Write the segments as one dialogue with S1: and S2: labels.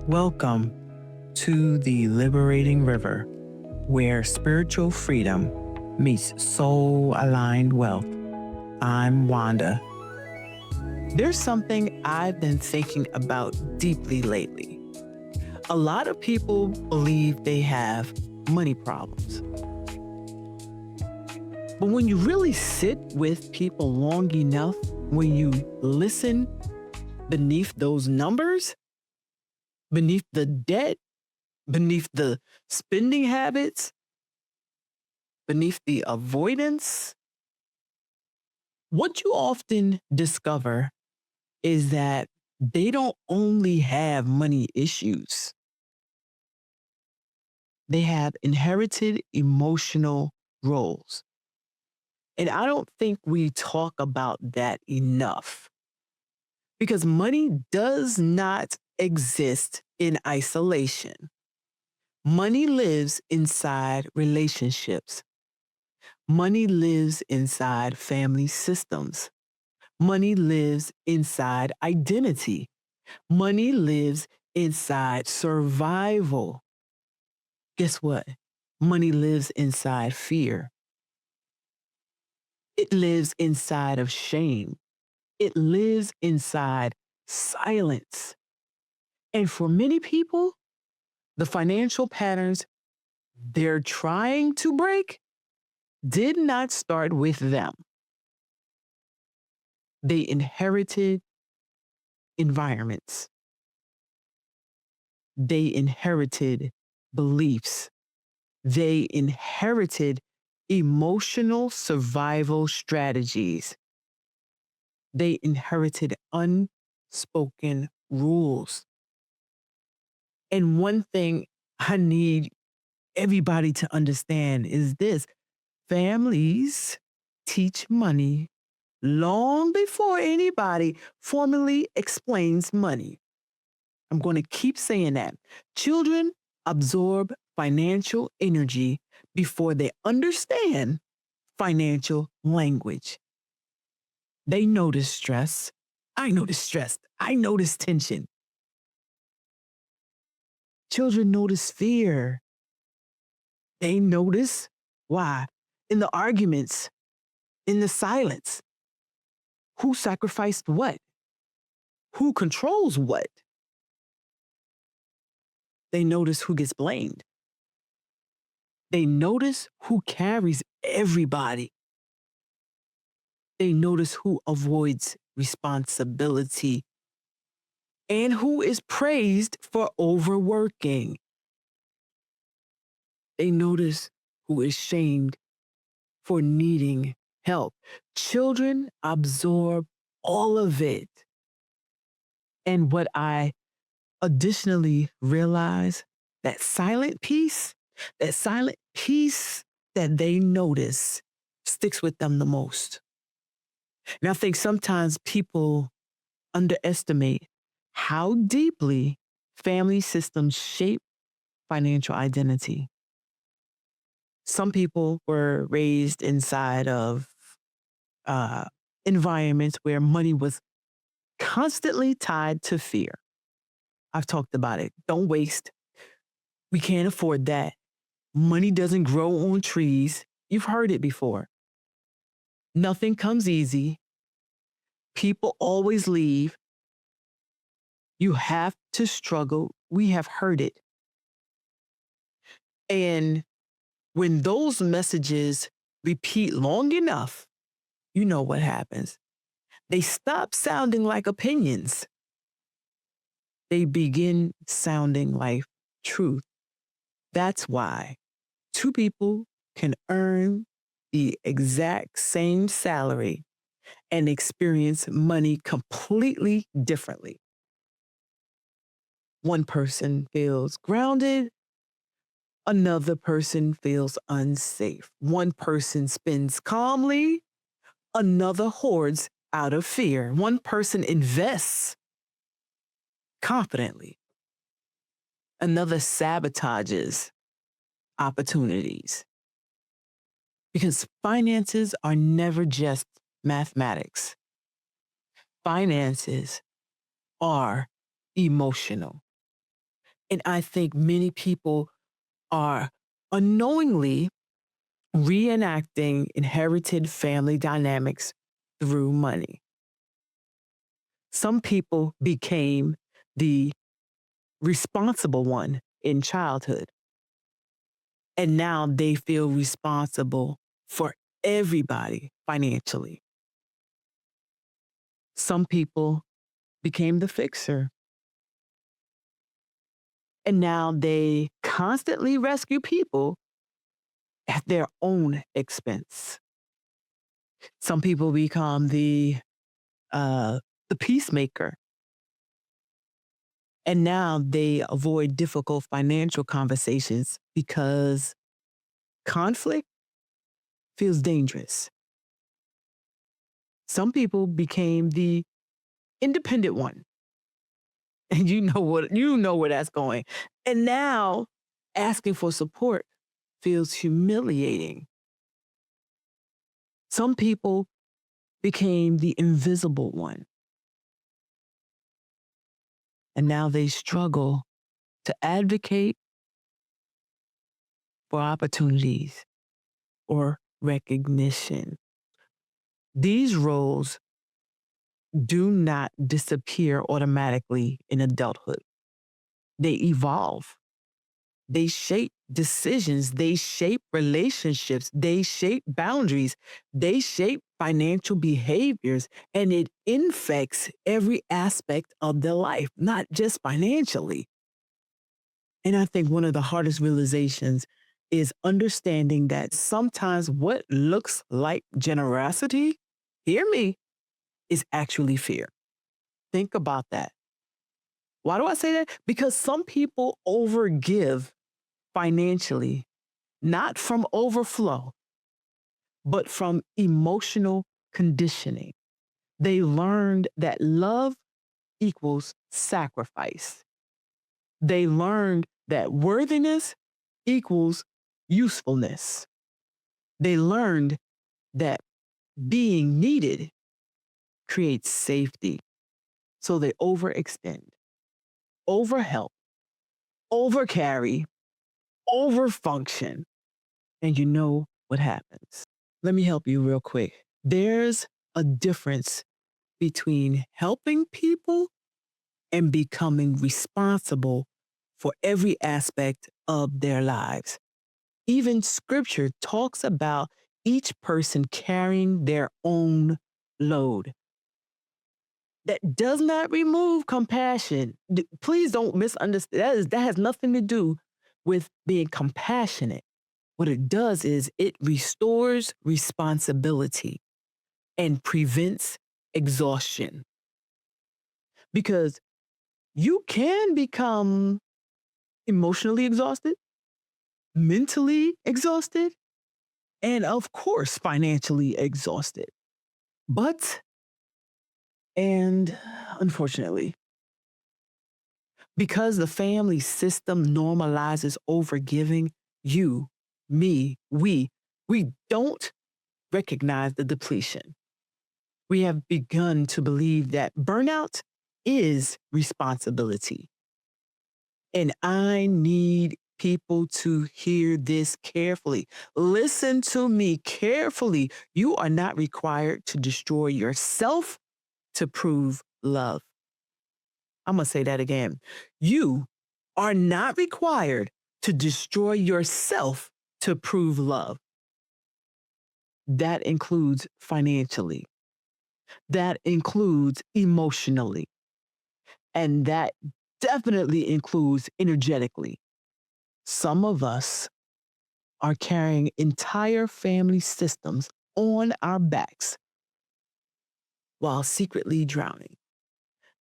S1: Welcome to the Liberating River, where spiritual freedom meets soul aligned wealth. I'm Wanda. There's something I've been thinking about deeply lately. A lot of people believe they have money problems. But when you really sit with people long enough, when you listen beneath those numbers, beneath the debt, beneath the spending habits, beneath the avoidance, what you often discover is that they don't only have money issues, they have inherited emotional roles. And I don't think we talk about that enough because money does not exist in isolation. Money lives inside relationships. Money lives inside family systems. Money lives inside identity. Money lives inside survival. Guess what? Money lives inside fear. It lives inside of shame. It lives inside silence. And for many people, the financial patterns they're trying to break did not start with them. They inherited environments. They inherited beliefs. They inherited emotional survival strategies. They inherited unspoken rules. And one thing I need everybody to understand is this: families teach money long before anybody formally explains money. I'm going to keep saying that. Children absorb financial energy before they understand financial language. They notice stress. I notice stress. I notice tension. Children notice fear. They notice why? In the arguments, in the silence. Who sacrificed what? Who controls what? They notice who gets blamed. They notice who carries everybody. They notice who avoids responsibility and who is praised for overworking. They notice who is shamed for needing help. Children absorb all of it. And what I additionally realize, that silent peace that they notice sticks with them the most. And I think sometimes people underestimate how deeply family systems shape financial identity. Some people were raised inside of environments where money was constantly tied to fear. I've talked about it. Don't waste. We can't afford that. Money doesn't grow on trees. You've heard it before. Nothing comes easy. People always leave. You have to struggle. We have heard it. And when those messages repeat long enough, you know what happens. They stop sounding like opinions. They begin sounding like truth. That's why two people can earn the exact same salary and experience money completely differently. One person feels grounded, another person feels unsafe. One person spends calmly, another hoards out of fear. One person invests confidently, another sabotages opportunities. Because finances are never just mathematics. Finances are emotional. And I think many people are unknowingly reenacting inherited family dynamics through money. Some people became the responsible one in childhood, and now they feel responsible for everybody financially. Some people became the fixer, and now they constantly rescue people at their own expense. Some people become the peacemaker, and now they avoid difficult financial conversations because conflict feels dangerous. Some people became the independent one, and you know where that's going. And now asking for support feels humiliating. Some people became the invisible one, and now they struggle to advocate for opportunities or recognition. These roles do not disappear automatically in adulthood. They evolve. They shape decisions. They shape relationships. They shape boundaries. They shape financial behaviors. And it infects every aspect of their life, not just financially. And I think one of the hardest realizations is understanding that sometimes what looks like generosity, hear me, is actually fear. Think about that. Why do I say that? Because some people overgive financially, not from overflow, but from emotional conditioning. They learned that love equals sacrifice. They learned that worthiness equals usefulness. They learned that being needed creates safety. So they overextend, overhelp, overcarry, overfunction. And you know what happens. Let me help you real quick. There's a difference between helping people and becoming responsible for every aspect of their lives. Even scripture talks about each person carrying their own load. That does not remove compassion. Please don't misunderstand. That has nothing to do with being compassionate. What it does is it restores responsibility and prevents exhaustion. Because you can become emotionally exhausted, mentally exhausted, and of course, financially exhausted. But, and unfortunately, because the family system normalizes overgiving, you, me, we don't recognize the depletion. We have begun to believe that burnout is responsibility. And I need people to hear this carefully. Listen to me carefully. You are not required to destroy yourself to prove love. I'm going to say that again. You are not required to destroy yourself to prove love. That includes financially, that includes emotionally, and that definitely includes energetically. Some of us are carrying entire family systems on our backs while secretly drowning.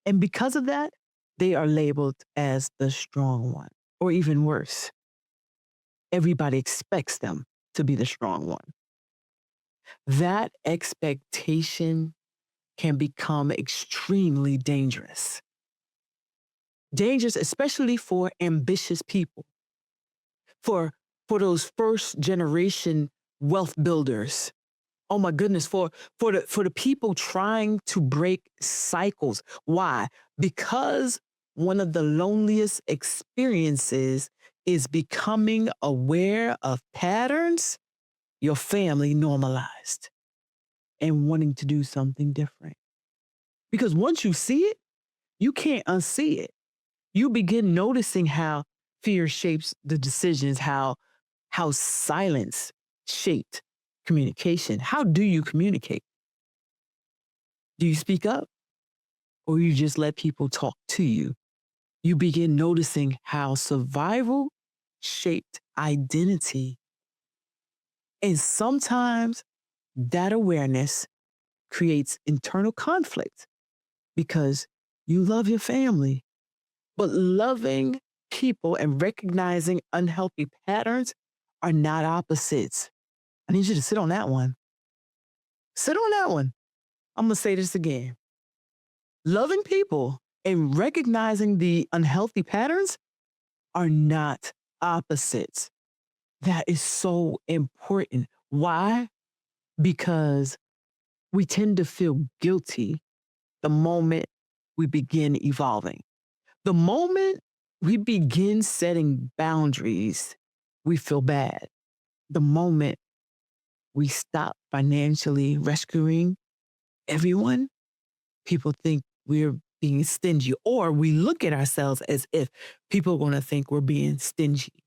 S1: And because of that, they are labeled as the strong one, or even worse, everybody expects them to be the strong one. That expectation can become extremely dangerous. Dangerous, especially for ambitious people, for, for those first generation wealth builders. Oh my goodness, for the people trying to break cycles. Why? Because one of the loneliest experiences is becoming aware of patterns your family normalized and wanting to do something different. Because once you see it, you can't unsee it. You begin noticing how fear shapes the decisions, how silence shaped communication. How do you communicate? Do you speak up or you just let people talk to you? You begin noticing how survival shaped identity. And sometimes that awareness creates internal conflict because you love your family, but loving people and recognizing unhealthy patterns are not opposites. I need you to sit on that one. Sit on that one. I'm going to say this again. Loving people and recognizing the unhealthy patterns are not opposites. That is so important. Why? Because we tend to feel guilty the moment we begin evolving. The moment we begin setting boundaries, we feel bad. The moment we stop financially rescuing everyone, people think we're being stingy, or we look at ourselves as if people are going to think we're being stingy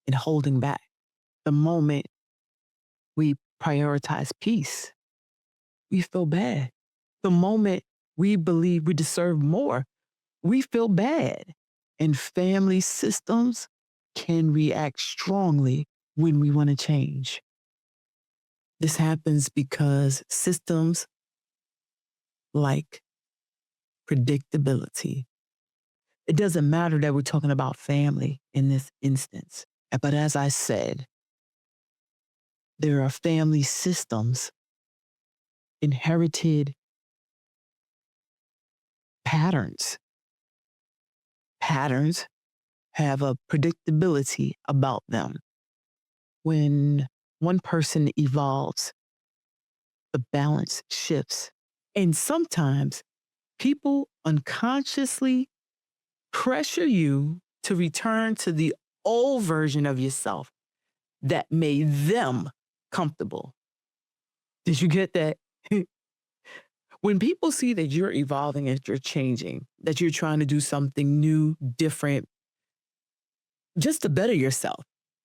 S1: and holding back. The moment we prioritize peace, we feel bad. The moment we believe we deserve more, we feel bad. And family systems can react strongly when we want to change. This happens because systems like predictability. It doesn't matter that we're talking about family in this instance. But as I said, there are family systems, inherited patterns. Patterns have a predictability about them. When one person evolves, the balance shifts. And sometimes people unconsciously pressure you to return to the old version of yourself that made them comfortable. Did you get that? When people see that you're evolving and you're changing, that you're trying to do something new, different, just to better yourself,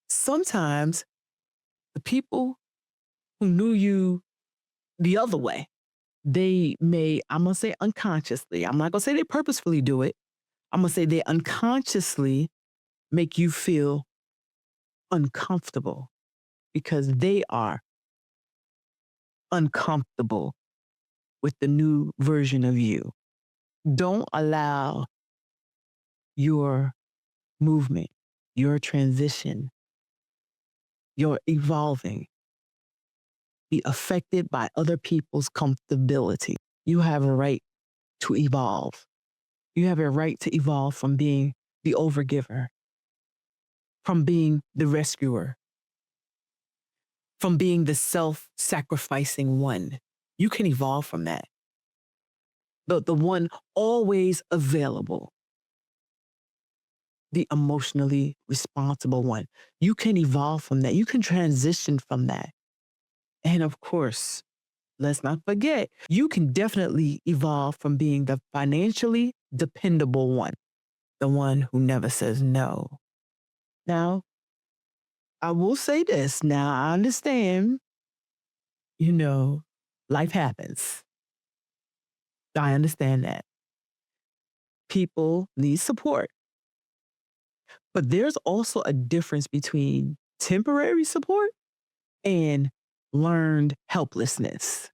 S1: sometimes the people who knew you the other way, they may, I'm going to say unconsciously, I'm not going to say they purposefully do it. I'm going to say they unconsciously make you feel uncomfortable because they are uncomfortable with the new version of you. Don't allow your movement, your transition, your evolving be affected by other people's comfortability. You have a right to evolve. You have a right to evolve from being the overgiver, from being the rescuer, from being the self-sacrificing one. You can evolve from that. The one always available, the emotionally responsible one. You can evolve from that. You can transition from that. And of course, let's not forget, you can definitely evolve from being the financially dependable one, the one who never says no. Now, I will say this. Now, I understand, life happens. I understand that. People need support. But there's also a difference between temporary support and learned helplessness.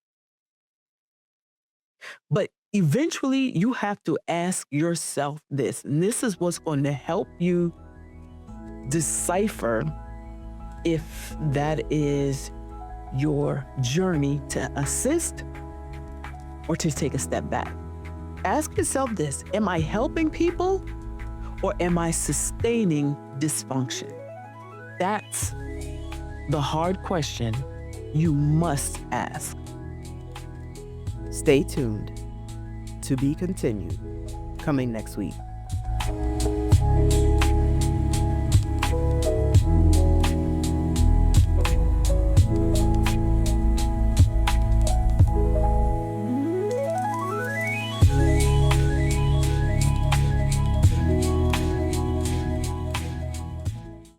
S1: But eventually, you have to ask yourself this, and this is what's going to help you decipher if that is your journey to assist or to take a step back. Ask yourself this: am I helping people or am I sustaining dysfunction? That's the hard question you must ask. Stay tuned. To be continued. Coming next week.